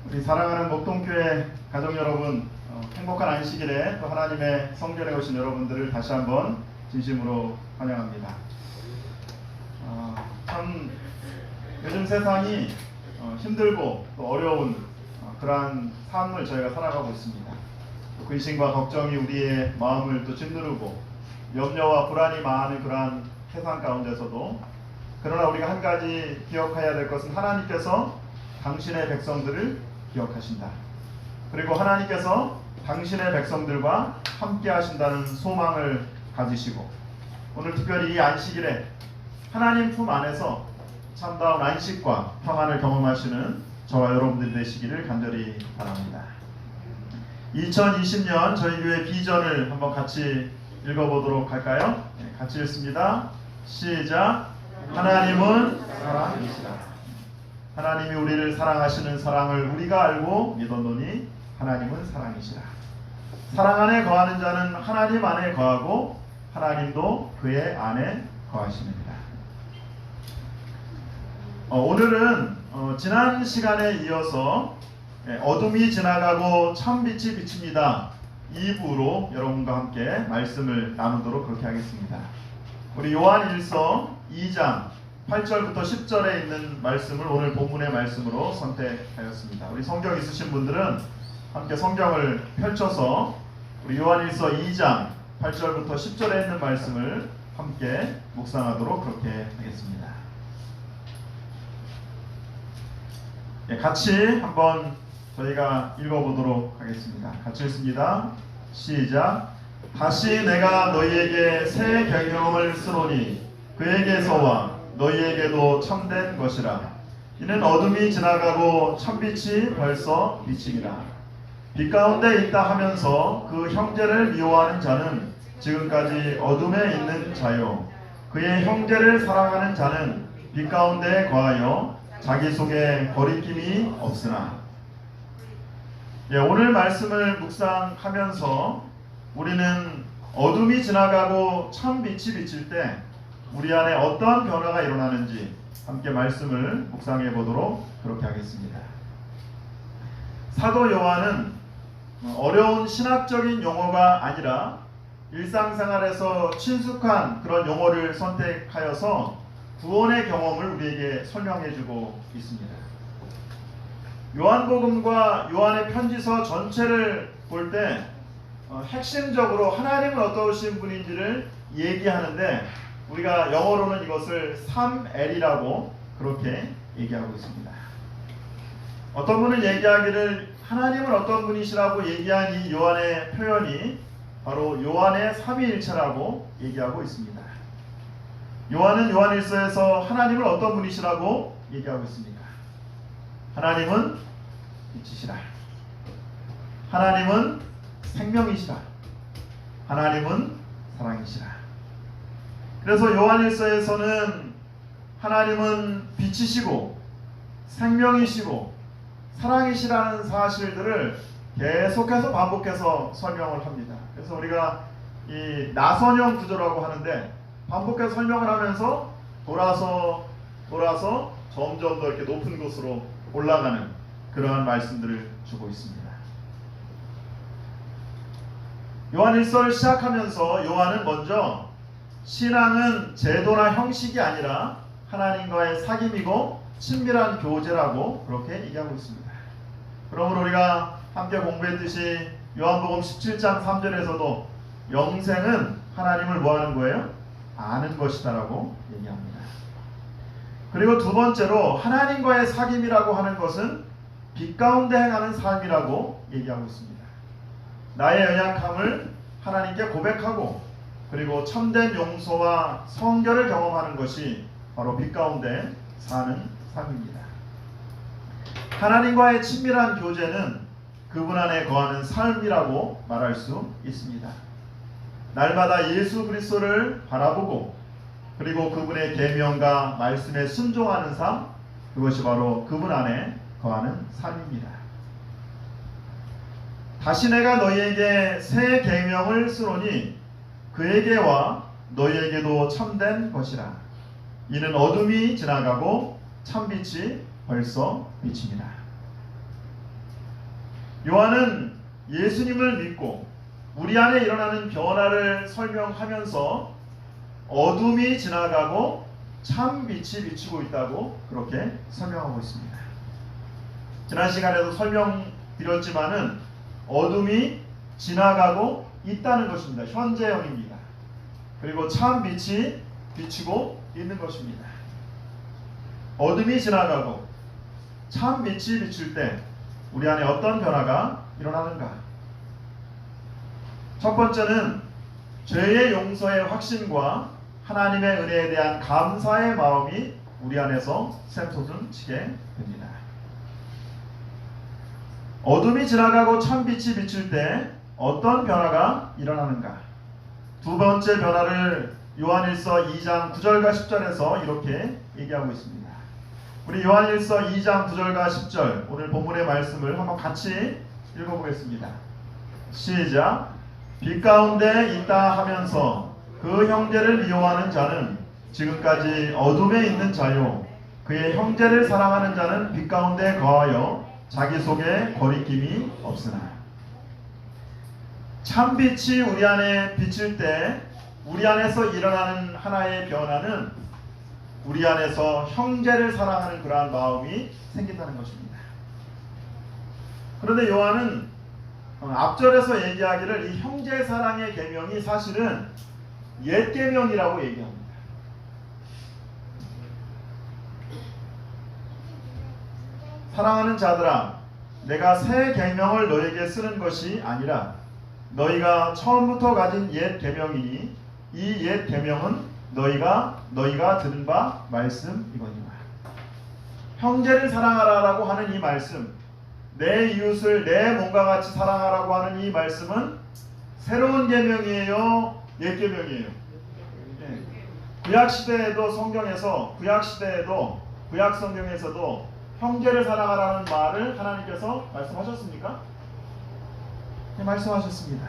우리 사랑하는 목동교회 가족 여러분, 행복한 안식일에 또 하나님의 성전에 오신 여러분들을 다시 한번 진심으로 환영합니다. 참 요즘 세상이 힘들고 또 어려운 그러한 삶을 저희가 살아가고 있습니다. 근심과 걱정이 우리의 마음을 또 짓누르고 염려와 불안이 많은 그러한 세상 가운데서도, 그러나 우리가 한 가지 기억해야 될 것은 하나님께서 당신의 백성들을 기억하신다. 그리고 하나님께서 당신의 백성들과 함께 하신다는 소망을 가지시고, 오늘 특별히 이 안식일에 하나님 품 안에서 참다운 안식과 평안을 경험하시는 저와 여러분들이 되시기를 간절히 바랍니다. 2020년 저희 교회 비전을 한번 같이 읽어보도록 할까요? 같이 읽습니다. 시작. 하나님은 사랑이시라. 하나님이 우리를 사랑하시는 사랑을 우리가 알고 믿었노니 하나님은 사랑이시라. 사랑 안에 거하는 자는 하나님 안에 거하고 하나님도 그의 안에 거하십니다. 오늘은 지난 시간에 이어서 어둠이 지나가고 참빛이 비칩니다 2부로 여러분과 함께 말씀을 나누도록 그렇게 하겠습니다. 우리 요한일서 2장 8절부터 10절에 있는 말씀을 오늘 본문의 말씀으로 선택하였습니다. 우리 성경 있으신 분들은 함께 성경을 펼쳐서 우리 요한일서 2장 8절부터 10절에 있는 말씀을 함께 묵상하도록 그렇게 하겠습니다. 같이 한번 저희가 읽어보도록 하겠습니다. 같이 읽습니다. 시작. 다시 내가 너희에게 새 계명을 쓰노니 그에게서와 너희에게도 참된 것이라. 이는 어둠이 지나가고 참빛이 벌써 비치니라. 빛 가운데 있다 하면서 그 형제를 미워하는 자는 지금까지 어둠에 있는 자요, 그의 형제를 사랑하는 자는 빛 가운데 거하여 자기 속에 거리낌이 없으나. 오늘 말씀을 묵상하면서 우리는 어둠이 지나가고 참빛이 비칠 때 우리 안에 어떠한 변화가 일어나는지 함께 말씀을 묵상해 보도록 그렇게 하겠습니다. 사도 요한은 어려운 신학적인 용어가 아니라 일상생활에서 친숙한 그런 용어를 선택하여서 구원의 경험을 우리에게 설명해 주고 있습니다. 요한복음과 요한의 편지서 전체를 볼 때 핵심적으로 하나님은 어떠신 분인지를 얘기하는데, 우리가 영어로는 이것을 3L이라고 그렇게 얘기하고 있습니다. 어떤 분은 얘기하기를 하나님은 어떤 분이시라고 얘기한 이 요한의 표현이 바로 요한의 삼위일체라고 얘기하고 있습니다. 요한은 요한일서에서 하나님을 어떤 분이시라고 얘기하고 있습니까? 하나님은 빛이시라. 하나님은 생명이시라. 하나님은 사랑이시라. 그래서 요한일서에서는 하나님은 빛이시고 생명이시고 사랑이시라는 사실들을 계속해서 반복해서 설명을 합니다. 그래서 우리가 이 나선형 구조라고 하는데, 반복해서 설명을 하면서 돌아서 점점 더 이렇게 높은 곳으로 올라가는 그러한 말씀들을 주고 있습니다. 요한일서를 시작하면서 요한은 먼저 신앙은 제도나 형식이 아니라 하나님과의 사귐이고 친밀한 교제라고 그렇게 얘기하고 있습니다. 그러므로 우리가 함께 공부했듯이 요한복음 17장 3절에서도 영생은 하나님을 뭐하는 거예요? 아는 것이다라고 얘기합니다. 그리고 두 번째로 하나님과의 사귐이라고 하는 것은 빛 가운데 행하는 삶이라고 얘기하고 있습니다. 나의 연약함을 하나님께 고백하고 그리고 참된 용서와 성결을 경험하는 것이 바로 빛 가운데 사는 삶입니다. 하나님과의 친밀한 교제는 그분 안에 거하는 삶이라고 말할 수 있습니다. 날마다 예수 그리스도를 바라보고 그리고 그분의 계명과 말씀에 순종하는 삶, 그것이 바로 그분 안에 거하는 삶입니다. 다시 내가 너희에게 새 계명을 쓰노니 그에게와 너희에게도 참된 것이라. 이는 어둠이 지나가고 참빛이 벌써 비칩니다. 요한은 예수님을 믿고 우리 안에 일어나는 변화를 설명하면서 어둠이 지나가고 참 빛이 비추고 있다고 그렇게 설명하고 있습니다. 지난 시간에도 설명드렸지만은 어둠이 지나가고 있다는 것입니다. 현재형입니다. 그리고 참 빛이 비추고 있는 것입니다. 어둠이 지나가고 참 빛이 비출 때 우리 안에 어떤 변화가 일어나는가? 첫 번째는 죄의 용서의 확신과 하나님의 은혜에 대한 감사의 마음이 우리 안에서 샘솟음치게 됩니다. 어둠이 지나가고 참빛이 비칠 때 어떤 변화가 일어나는가? 두 번째 변화를 요한일서 2장 9절과 10절에서 이렇게 얘기하고 있습니다. 우리 요한일서 2장 9절과 10절 오늘 본문의 말씀을 한번 같이 읽어보겠습니다. 시작. 빛 가운데 있다 하면서 그 형제를 미워하는 자는 지금까지 어둠에 있는 자요, 그의 형제를 사랑하는 자는 빛 가운데 거하여 자기 속에 거리낌이 없으나. 참빛이 우리 안에 비칠 때 우리 안에서 일어나는 하나의 변화는 우리 안에서 형제를 사랑하는 그러한 마음이 생긴다는 것입니다. 그런데 요한은 앞절에서 얘기하기를 이 형제 사랑의 계명이 사실은 옛 계명이라고 얘기합니다. 사랑하는 자들아, 내가 새 계명을 너에게 쓰는 것이 아니라 너희가 처음부터 가진 옛 계명이니 이 옛 계명은 너희가 들은 바 말씀이거니와. 형제를 사랑하라라고 하는 이 말씀, 내 이웃을 내 몸과 같이 사랑하라고 하는 이 말씀은 새로운 계명이에요, 옛 계명이에요? 구약 시대에도 구약 성경에서도 형제를 사랑하라는 말을 하나님께서 말씀하셨습니까? 네, 말씀하셨습니다.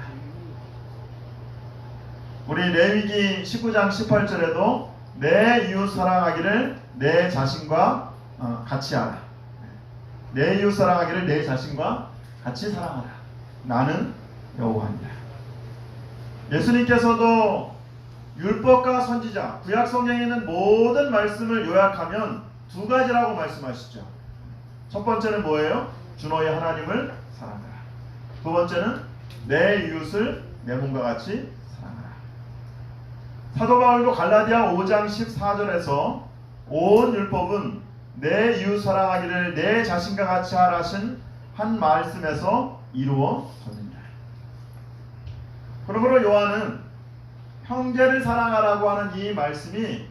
우리 레위기 19장 18절에도 내 이웃 사랑하기를 내 자신과 같이 하라. 내 이웃 사랑하기를 내 자신과 같이 사랑하라. 나는 여호와니라. 예수님께서도 율법과 선지자, 구약 성경에 있는 모든 말씀을 요약하면 두 가지라고 말씀하시죠. 첫 번째는 뭐예요? 주 너희 하나님을 사랑하라. 두 번째는 내 이웃을 내 몸과 같이 사랑하라. 사도 바울도 갈라디아 5장 14절에서 온 율법은 내 이웃 사랑하기를 내 자신과 같이 하라 하신 한 말씀에서 이루어졌느니라. 그러므로 요한은 형제를 사랑하라고 하는 이 말씀이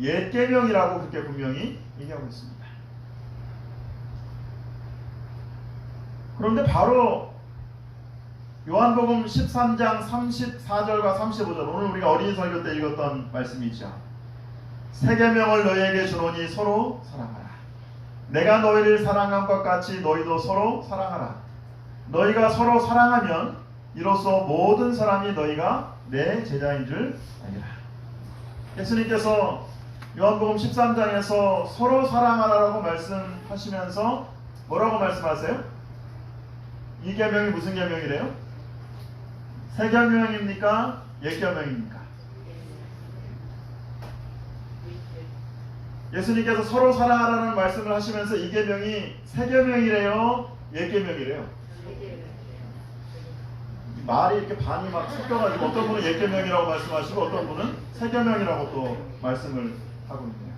옛 계명이라고 그렇게 분명히 얘기하고 있습니다. 그런데 바로 요한복음 13장 34절과 35절, 오늘 우리가 어린이 설교 때 읽었던 말씀이죠. 새 계명을 너희에게 주노니 서로 사랑하라. 내가 너희를 사랑한 것 같이 너희도 서로 사랑하라. 너희가 서로 사랑하면 이로써 모든 사람이 너희가 내 제자인 줄 알리라. 예수님께서 요한복음 13장에서 서로 사랑하라고 말씀하시면서 뭐라고 말씀하세요? 이 계명이 무슨 계명이래요? 새 계명입니까? 옛 계명입니까? 예수님께서 서로 사랑하라는 말씀을 하시면서 이 계명이 새 계명이래요? 옛 계명이래요? 말이 이렇게 반이 막 섞여가지고 어떤 분은 옛 계명이라고 말씀하시고 어떤 분은 새 계명이라고 또 말씀을 하고 있네요.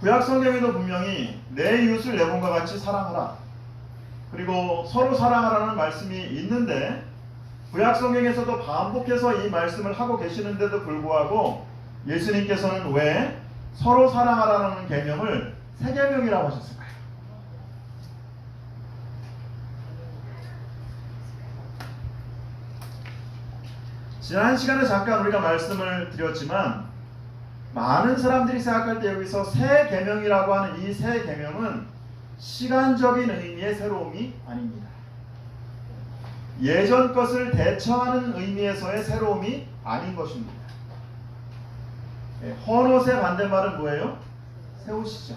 구약 성경에도 분명히 내 이웃을 내 몸과 같이 사랑하라, 그리고 서로 사랑하라는 말씀이 있는데 구약 성경에서도 반복해서 이 말씀을 하고 계시는데도 불구하고 예수님께서는 왜 서로 사랑하라는 계명을 새 계명이라고 하셨을까요? 지난 시간에 잠깐 우리가 말씀을 드렸지만 많은 사람들이 생각할 때 여기서 새 계명이라고 하는 이 새 계명은 시간적인 의미의 새로움이 아닙니다. 예전 것을 대처하는 의미에서의 새로움이 아닌 것입니다. 헌옷의 반대말은 뭐예요? 새 옷이죠.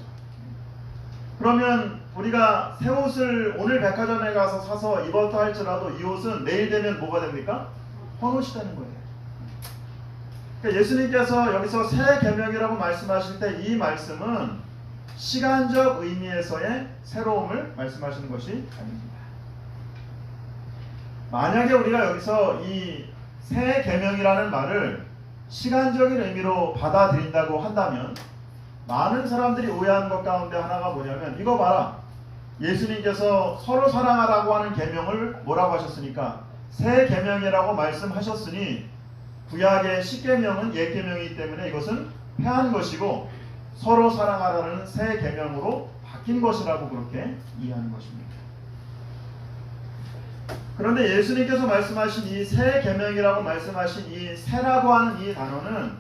그러면 우리가 새 옷을 오늘 백화점에 가서 사서 입었다 할지라도 이 옷은 내일 되면 뭐가 됩니까? 헌옷이 되는 거예요. 그러니까 예수님께서 여기서 새 계명이라고 말씀하실 때 이 말씀은 시간적 의미에서의 새로움을 말씀하시는 것이 아닙니다. 만약에 우리가 여기서 이 새 계명이라는 말을 시간적인 의미로 받아들인다고 한다면 많은 사람들이 오해하는 것 가운데 하나가 뭐냐면 이거 봐라. 예수님께서 서로 사랑하라고 하는 계명을 뭐라고 하셨습니까? 새 계명이라고 말씀하셨으니 구약의 십계명은 옛 계명이기 때문에 이것은 폐한 것이고 서로 사랑하라는 새 계명으로 바뀐 것이라고 그렇게 이해하는 것입니다. 그런데 예수님께서 말씀하신 이 새 계명이라고 말씀하신 이 새라고 하는 이 단어는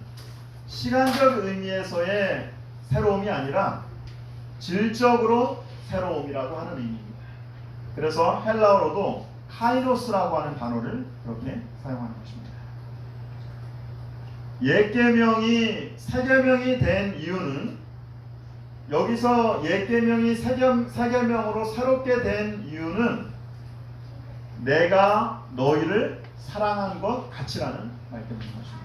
시간적 의미에서의 새로움이 아니라 질적으로 새로움이라고 하는 의미입니다. 그래서 헬라어로도 카이노스라고 하는 단어를 그렇게 사용하는 것입니다. 옛 계명이 새 계명이 된 이유는 여기서 옛 계명이 새 계명으로 새롭게 된 이유는 내가 너희를 사랑한 것 같이라는 말 때문인 것입니다.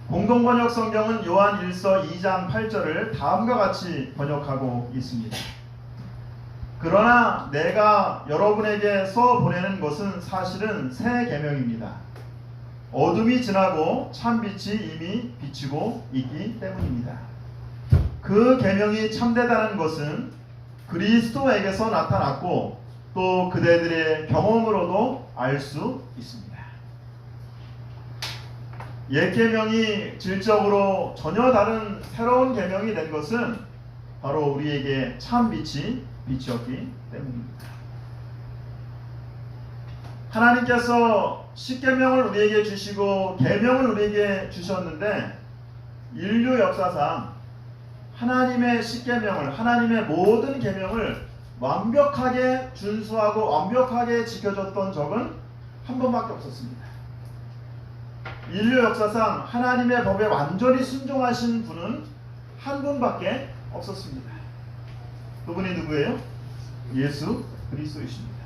공동번역 성경은 요한 1서 2장 8절을 다음과 같이 번역하고 있습니다. 그러나 내가 여러분에게 써 보내는 것은 사실은 새 계명입니다. 어둠이 지나고 참빛이 이미 비치고 있기 때문입니다. 그 계명이 참되다는 것은 그리스도에게서 나타났고 또 그대들의 경험으로도 알 수 있습니다. 옛 계명이 질적으로 전혀 다른 새로운 계명이 된 것은 바로 우리에게 참빛이 비치었기 때문입니다. 하나님께서 십계명을 우리에게 주시고 계명을 우리에게 주셨는데 인류 역사상 하나님의 십계명을 하나님의 모든 계명을 완벽하게 준수하고 완벽하게 지켜줬던 적은 한 번밖에 없었습니다. 인류 역사상 하나님의 법에 완전히 순종하신 분은 한 분밖에 없었습니다. 그분이 누구예요? 예수 그리스도이십니다.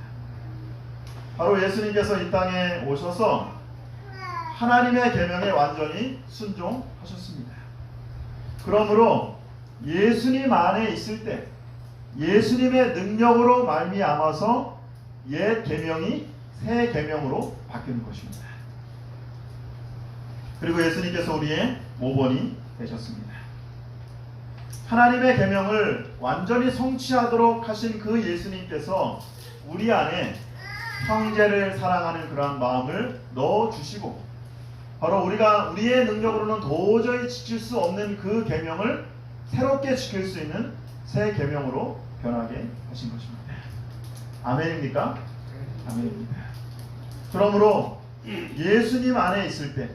바로 예수님께서 이 땅에 오셔서 하나님의 계명에 완전히 순종하셨습니다. 그러므로 예수님 안에 있을 때 예수님의 능력으로 말미암아서 옛 계명이 새 계명으로 바뀌는 것입니다. 그리고 예수님께서 우리의 모본이 되셨습니다. 하나님의 계명을 완전히 성취하도록 하신 그 예수님께서 우리 안에 형제를 사랑하는 그러한 마음을 넣어주시고 바로 우리가 우리의 능력으로는 도저히 지킬 수 없는 그 계명을 새롭게 지킬 수 있는 새 계명으로 변하게 하신 것입니다. 아멘입니까? 아멘입니다. 그러므로 예수님 안에 있을 때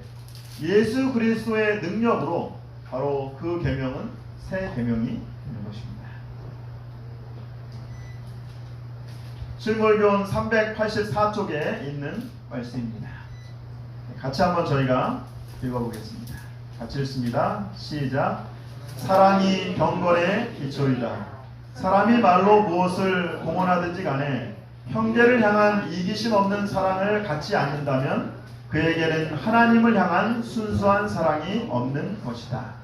예수 그리스도의 능력으로 바로 그 계명은 새 계명이 되는 것입니다. 실물교훈 384쪽에 있는 말씀입니다. 같이 한번 저희가 읽어보겠습니다. 같이 읽습니다. 시작. 사랑이 경건의 기초이다. 사람이 말로 무엇을 공언하든지 간에 형제를 향한 이기심 없는 사랑을 갖지 않는다면 그에게는 하나님을 향한 순수한 사랑이 없는 것이다.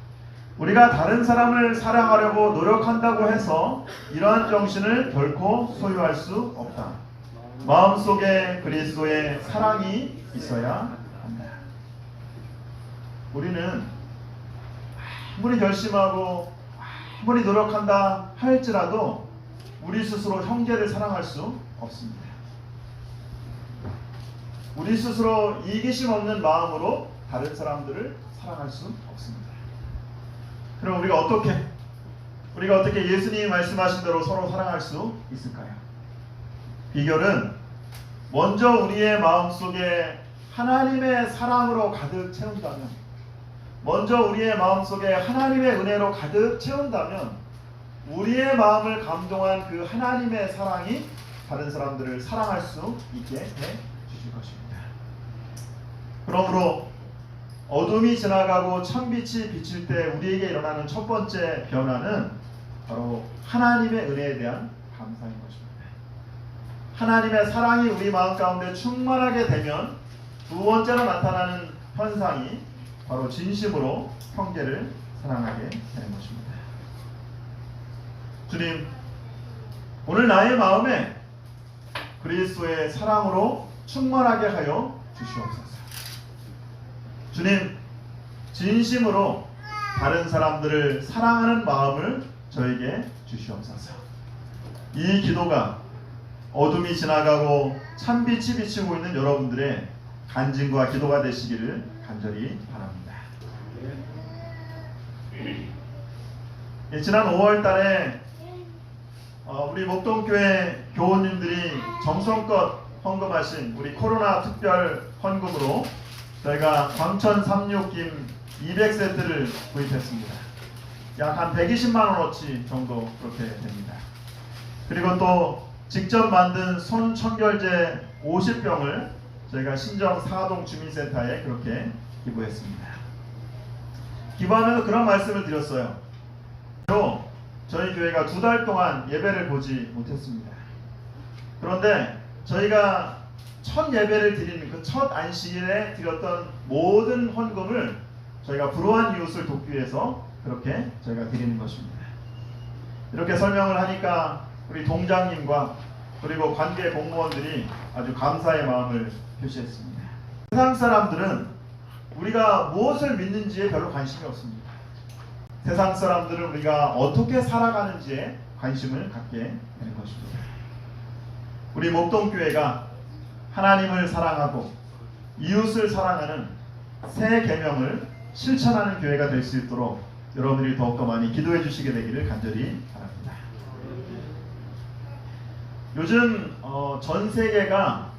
우리가 다른 사람을 사랑하려고 노력한다고 해서 이러한 정신을 결코 소유할 수 없다. 마음속에 그리스도의 사랑이 있어야 한다. 우리는 아무리 결심하고 아무리 노력한다 할지라도 우리 스스로 형제를 사랑할 수 없습니다. 우리 스스로 이기심 없는 마음으로 다른 사람들을 사랑할 수 없습니다. 그럼 우리가 어떻게 예수님이 말씀하신 대로 서로 사랑할 수 있을까요? 비결은 먼저 우리의 마음속에 하나님의 사랑으로 가득 채운다면, 먼저 우리의 마음속에 하나님의 은혜로 가득 채운다면 우리의 마음을 감동한 그 하나님의 사랑이 다른 사람들을 사랑할 수 있게 해 주실 것입니다. 그러므로 어둠이 지나가고 참빛이 비칠 때 우리에게 일어나는 첫 번째 변화는 바로 하나님의 은혜에 대한 감사인 것입니다. 하나님의 사랑이 우리 마음 가운데 충만하게 되면 두 번째로 나타나는 현상이 바로 진심으로 형제를 사랑하게 되는 것입니다. 주님, 오늘 나의 마음에 그리스도의 사랑으로 충만하게 하여 주시옵소서. 주님, 진심으로 다른 사람들을 사랑하는 마음을 저에게 주시옵소서. 이 기도가 어둠이 지나가고 참빛이 비치고 있는 여러분들의 간증과 기도가 되시기를 간절히 바랍니다. 지난 5월 달에 우리 목동교회 교우님들이 정성껏 헌금하신 우리 코로나 특별 헌금으로 저희가 광천 36김 200세트를 구입했습니다. 약 한 120만원어치 정도 그렇게 됩니다. 그리고 또 직접 만든 손 청결제 50병을 저희가 신정 사동 주민센터에 그렇게 기부했습니다. 기부하면서 그런 말씀을 드렸어요. 저희 교회가 2달 동안 예배를 보지 못했습니다. 그런데 저희가 첫 예배를 드리는 그 첫 안식일에 드렸던 모든 헌금을 저희가 불우한 이웃을 돕기 위해서 그렇게 저희가 드리는 것입니다. 이렇게 설명을 하니까 우리 동장님과 그리고 관계 공무원들이 아주 감사의 마음을 표시했습니다. 세상 사람들은 우리가 무엇을 믿는지에 별로 관심이 없습니다. 세상 사람들은 우리가 어떻게 살아가는지에 관심을 갖게 되는 것입니다. 우리 목동교회가 하나님을 사랑하고 이웃을 사랑하는 새 계명을 실천하는 교회가 될 수 있도록 여러분들이 더욱더 많이 기도해 주시게 되기를 간절히 바랍니다. 요즘 전 세계가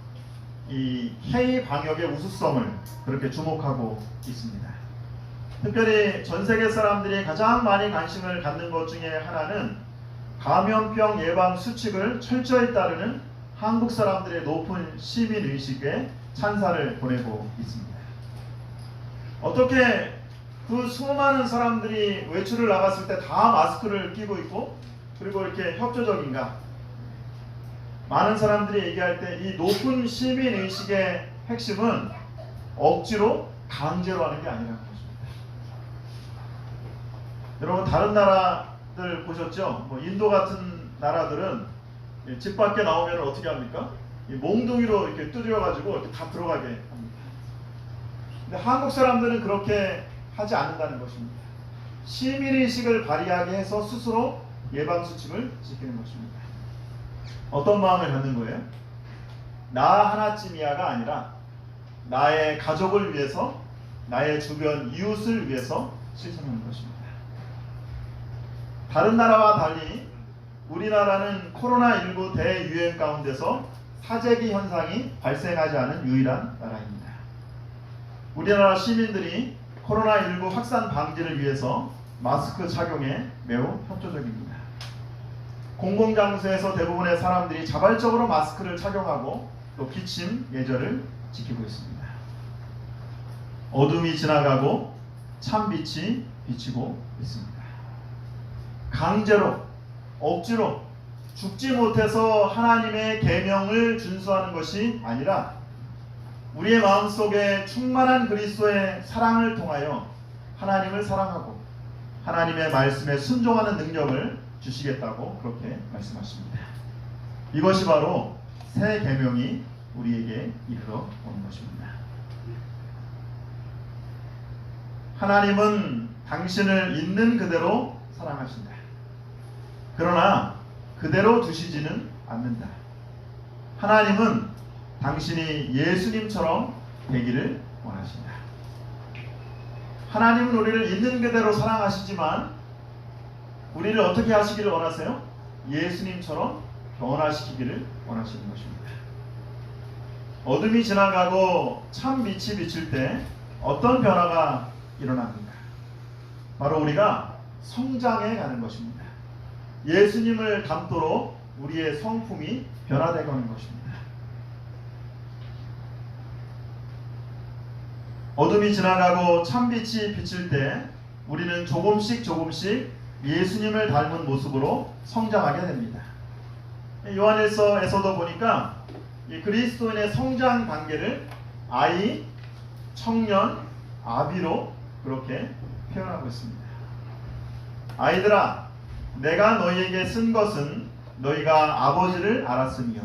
이 K 방역의 우수성을 그렇게 주목하고 있습니다. 특별히 전 세계 사람들이 가장 많이 관심을 갖는 것 중에 하나는 감염병 예방 수칙을 철저히 따르는 한국 사람들의 높은 시민의식에 찬사를 보내고 있습니다. 어떻게 그 수많은 사람들이 외출을 나갔을 때 다 마스크를 끼고 있고 그리고 이렇게 협조적인가? 많은 사람들이 얘기할 때 이 높은 시민의식의 핵심은 억지로 강제로 하는 게 아니라는 것입니다. 여러분 다른 나라들 보셨죠? 인도 같은 나라들은 집 밖에 나오면 어떻게 합니까? 몽둥이로 이렇게 두드려가지고 이렇게 다 들어가게 합니다. 근데 한국 사람들은 그렇게 하지 않는다는 것입니다. 시민의식을 발휘하게 해서 스스로 예방수칙을 지키는 것입니다. 어떤 마음을 갖는 거예요? 나 하나쯤이야가 아니라 나의 가족을 위해서, 나의 주변 이웃을 위해서 실천하는 것입니다. 다른 나라와 달리 우리나라는 코로나19 대유행 가운데서 사재기 현상이 발생하지 않은 유일한 나라입니다. 우리나라 시민들이 코로나19 확산 방지를 위해서 마스크 착용에 매우 협조적입니다. 공공장소에서 대부분의 사람들이 자발적으로 마스크를 착용하고 또 기침 예절을 지키고 있습니다. 어둠이 지나가고 참빛이 비치고 있습니다. 강제로 억지로 죽지 못해서 하나님의 계명을 준수하는 것이 아니라 우리의 마음속에 충만한 그리스도의 사랑을 통하여 하나님을 사랑하고 하나님의 말씀에 순종하는 능력을 주시겠다고 그렇게 말씀하십니다. 이것이 바로 새 계명이 우리에게 이르러 오는 것입니다. 하나님은 당신을 있는 그대로 사랑하신다. 그러나 그대로 두시지는 않는다. 하나님은 당신이 예수님처럼 되기를 원하신다. 하나님은 우리를 있는 그대로 사랑하시지만 우리를 어떻게 하시기를 원하세요? 예수님처럼 변화시키기를 원하시는 것입니다. 어둠이 지나가고 참 빛이 비칠 때 어떤 변화가 일어납니까? 바로 우리가 성장해 가는 것입니다. 예수님을 닮도록 우리의 성품이 변화되고 하는 것입니다. 어둠이 지나가고 참빛이 비칠 때 우리는 조금씩 예수님을 닮은 모습으로 성장하게 됩니다. 요한일서에서도 보니까 이 그리스도인의 성장 단계를 아이, 청년, 아비로 그렇게 표현하고 있습니다. 아이들아, 내가 너희에게 쓴 것은 너희가 아버지를 알았으며,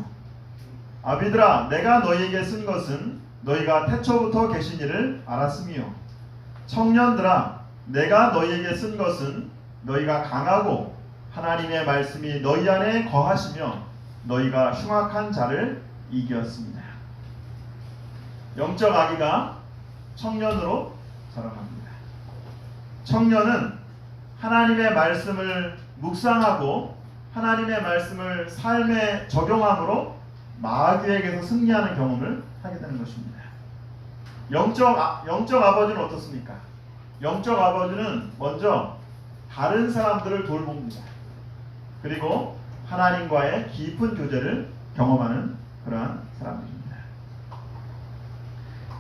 아비들아, 내가 너희에게 쓴 것은 너희가 태초부터 계신 이를 알았으며, 청년들아, 내가 너희에게 쓴 것은 너희가 강하고 하나님의 말씀이 너희 안에 거하시며 너희가 흉악한 자를 이겼습니다. 영적 아기가 청년으로 자라납니다. 청년은 하나님의 말씀을 묵상하고 하나님의 말씀을 삶에 적용함으로 마귀에게서 승리하는 경험을 하게 되는 것입니다. 영적 아버지는 어떻습니까? 영적 아버지는 먼저 다른 사람들을 돌봅니다. 그리고 하나님과의 깊은 교제를 경험하는 그러한 사람들입니다.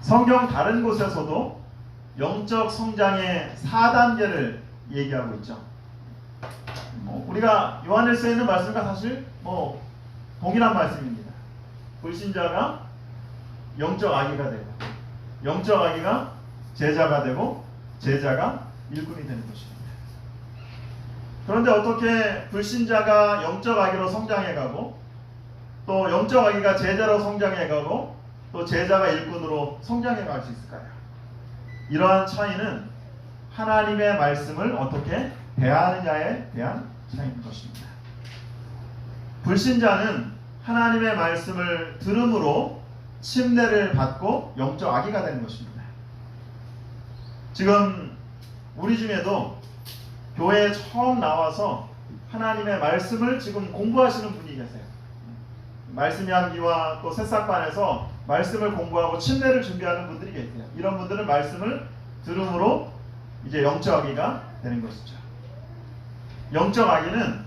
성경 다른 곳에서도 영적 성장의 4단계를 얘기하고 있죠. 우리가 요한일서에 있는 말씀과 사실 동일한 말씀입니다. 불신자가 영적 아기가 되고, 영적 아기가 제자가 되고, 제자가 일꾼이 되는 것입니다. 그런데 어떻게 불신자가 영적 아기로 성장해가고, 또 영적 아기가 제자로 성장해가고, 또 제자가 일꾼으로 성장해갈 수 있을까요? 이러한 차이는 하나님의 말씀을 어떻게 대하느냐에 대한 차이인 것입니다. 불신자는 하나님의 말씀을 들음으로 침례를 받고 영적 아기가 되는 것입니다. 지금 우리 중에도 교회에 처음 나와서 하나님의 말씀을 지금 공부하시는 분이 계세요. 말씀 향기와 또 새싹반에서 말씀을 공부하고 침례를 준비하는 분들이 계세요. 이런 분들은 말씀을 들음으로 이제 영적 아기가 되는 것이죠. 영적 아기는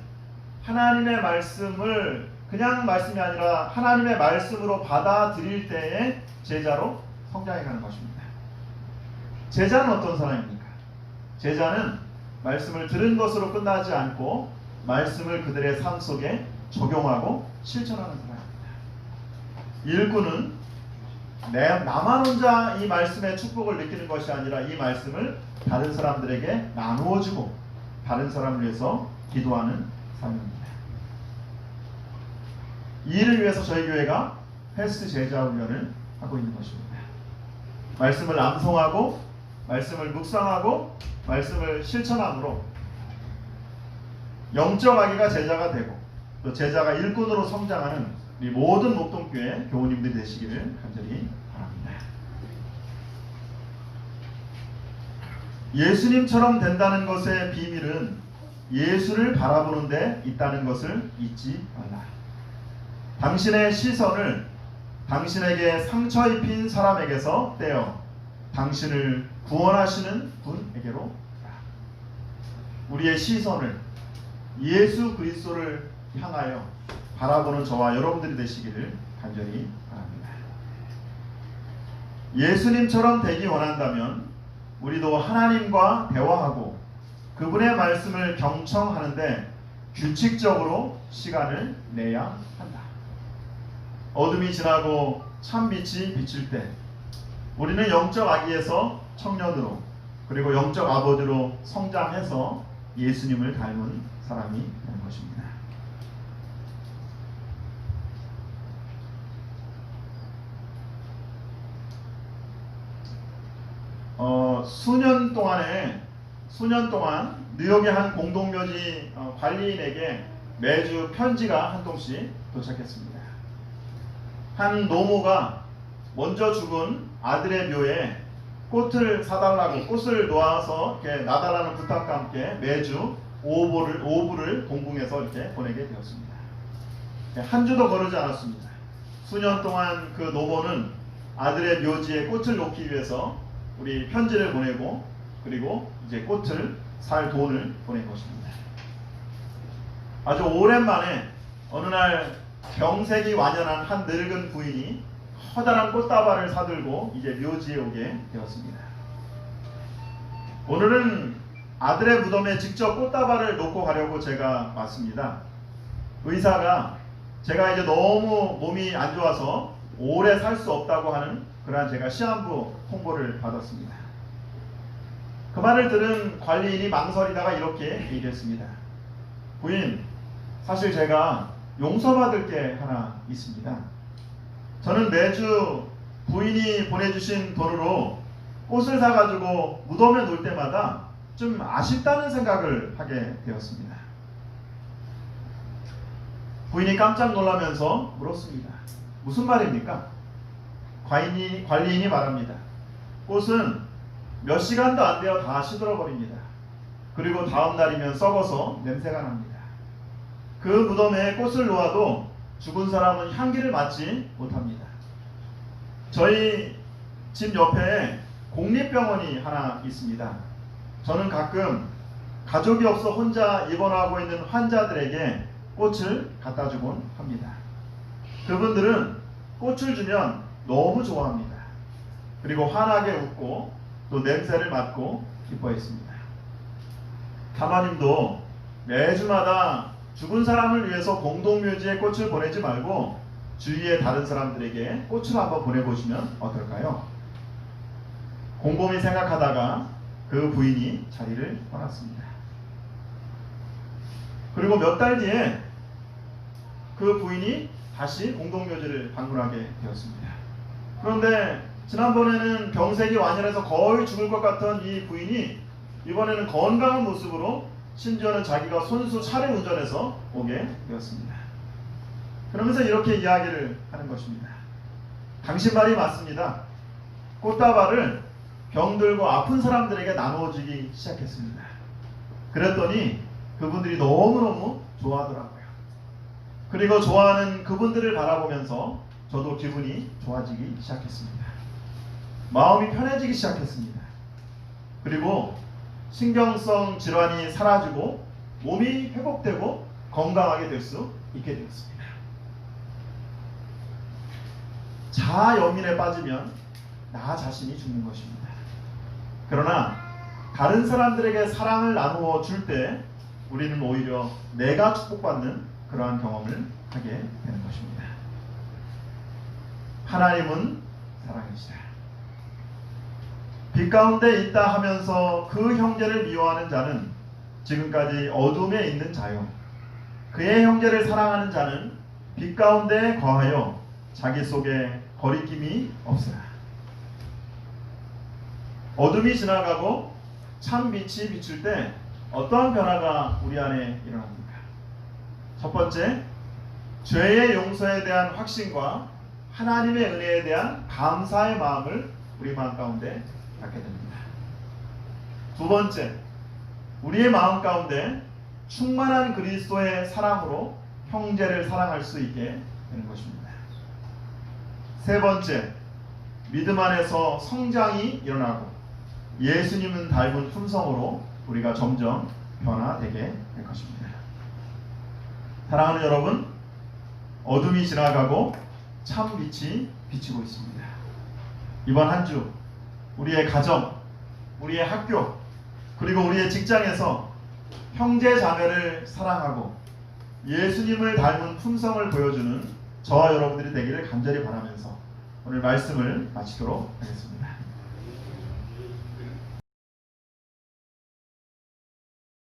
하나님의 말씀을 그냥 말씀이 아니라 하나님의 말씀으로 받아들일 때에 제자로 성장해가는 것입니다. 제자는 어떤 사람입니까? 제자는 말씀을 들은 것으로 끝나지 않고 말씀을 그들의 삶 속에 적용하고 실천하는 사람입니다. 일꾼은 나만 혼자 이 말씀의 축복을 느끼는 것이 아니라 이 말씀을 다른 사람들에게 나누어주고 다른 사람을 위해서 기도하는 삶입니다. 이 일을 위해서 저희 교회가 패스트 제자 훈련을 하고 있는 것입니다. 말씀을 암송하고 말씀을 묵상하고 말씀을 실천함으로 영적 아기가 제자가 되고 또 제자가 일꾼으로 성장하는 우리 모든 목동교회 교우님들이 되시기를 간절히 바랍니다. 예수님처럼 된다는 것의 비밀은 예수를 바라보는 데 있다는 것을 잊지 말라. 당신의 시선을 당신에게 상처 입힌 사람에게서 떼어 당신을 구원하시는 분에게로 우리의 시선을 예수 그리스도를 향하여 바라보는 저와 여러분들이 되시기를 간절히 바랍니다. 예수님처럼 되기 원한다면 우리도 하나님과 대화하고 그분의 말씀을 경청하는데 규칙적으로 시간을 내야 한다. 어둠이 지나고 참빛이 비칠 때 우리는 영적 아기에서 청년으로 그리고 영적 아버지로 성장해서 예수님을 닮은 사람이 되는 것입니다. 수년 동안 뉴욕의 한 공동묘지 관리인에게 매주 편지가 한 통씩 도착했습니다. 한 노모가 먼저 죽은 아들의 묘에 꽃을 사달라고 꽃을 놓아서 이렇게 놔달라는 부탁과 함께 매주 오부를 동궁에서 이렇게 보내게 되었습니다. 한 주도 거르지 않았습니다. 수년 동안 그 노모는 아들의 묘지에 꽃을 놓기 위해서 우리 편지를 보내고 그리고 이제 꽃을 살 돈을 보낸 것입니다. 아주 오랜만에 어느 날 병색이 완연한 한 늙은 부인이 커다란 꽃다발을 사들고 이제 묘지에 오게 되었습니다. 오늘은 아들의 무덤에 직접 꽃다발을 놓고 가려고 제가 왔습니다. 의사가 제가 이제 너무 몸이 안 좋아서 오래 살 수 없다고 하는 그러한 제가 시한부 통보를 받았습니다. 그 말을 들은 관리인이 망설이다가 이렇게 얘기했습니다. 부인, 사실 제가 용서받을 게 하나 있습니다. 저는 매주 부인이 보내주신 돈으로 꽃을 사가지고 무덤에 놓을 때마다 좀 아쉽다는 생각을 하게 되었습니다. 부인이 깜짝 놀라면서 물었습니다. 무슨 말입니까? 관리인이 말합니다. 꽃은 몇 시간도 안 되어 다 시들어버립니다. 그리고 다음 날이면 썩어서 냄새가 납니다. 그 무덤에 꽃을 놓아도 죽은 사람은 향기를 맡지 못합니다. 저희 집 옆에 공립병원이 하나 있습니다. 저는 가끔 가족이 없어 혼자 입원하고 있는 환자들에게 꽃을 갖다 주곤 합니다. 그분들은 꽃을 주면 너무 좋아합니다. 그리고 환하게 웃고 또 냄새를 맡고 기뻐했습니다. 가마님도 매주마다 죽은 사람을 위해서 공동묘지에 꽃을 보내지 말고 주위의 다른 사람들에게 꽃을 한번 보내보시면 어떨까요? 곰곰이 생각하다가 그 부인이 자리를 떠났습니다. 그리고 몇 달 뒤에 그 부인이 다시 공동묘지를 방문하게 되었습니다. 그런데 지난번에는 병색이 완연해서 거의 죽을 것 같던 이 부인이 이번에는 건강한 모습으로 심지어는 자기가 손수 차를 운전해서 오게 되었습니다. 그러면서 이렇게 이야기를 하는 것입니다. 당신 말이 맞습니다. 꽃다발을 병들고 아픈 사람들에게 나누어주기 시작했습니다. 그랬더니 그분들이 너무너무 좋아하더라고요. 그리고 좋아하는 그분들을 바라보면서 저도 기분이 좋아지기 시작했습니다. 마음이 편해지기 시작했습니다. 그리고 신경성 질환이 사라지고 몸이 회복되고 건강하게 될 수 있게 되었습니다. 자아 연민에 빠지면 나 자신이 죽는 것입니다. 그러나 다른 사람들에게 사랑을 나누어 줄 때 우리는 오히려 내가 축복받는 그러한 경험을 하게 되는 것입니다. 하나님은 사랑이시다. 빛 가운데 있다 하면서 그 형제를 미워하는 자는 지금까지 어둠에 있는 자요, 그의 형제를 사랑하는 자는 빛 가운데 거하여 자기 속에 거리낌이 없으라. 어둠이 지나가고 참 빛이 비출 때 어떠한 변화가 우리 안에 일어납니까? 첫 번째, 죄의 용서에 대한 확신과 하나님의 은혜에 대한 감사의 마음을 우리 마음 가운데 갖게 됩니다. 두 번째, 우리의 마음 가운데 충만한 그리스도의 사랑으로 형제를 사랑할 수 있게 되는 것입니다. 세 번째, 믿음 안에서 성장이 일어나고 예수님은 닮은 품성으로 우리가 점점 변화되게 될 것입니다. 사랑하는 여러분, 어둠이 지나가고 참 빛이 비치고 있습니다. 이번 한 주 우리의 가정, 우리의 학교, 그리고 우리의 직장에서 형제 자매를 사랑하고 예수님을 닮은 품성을 보여주는 저와 여러분들이 되기를 간절히 바라면서 오늘 말씀을 마치도록 하겠습니다.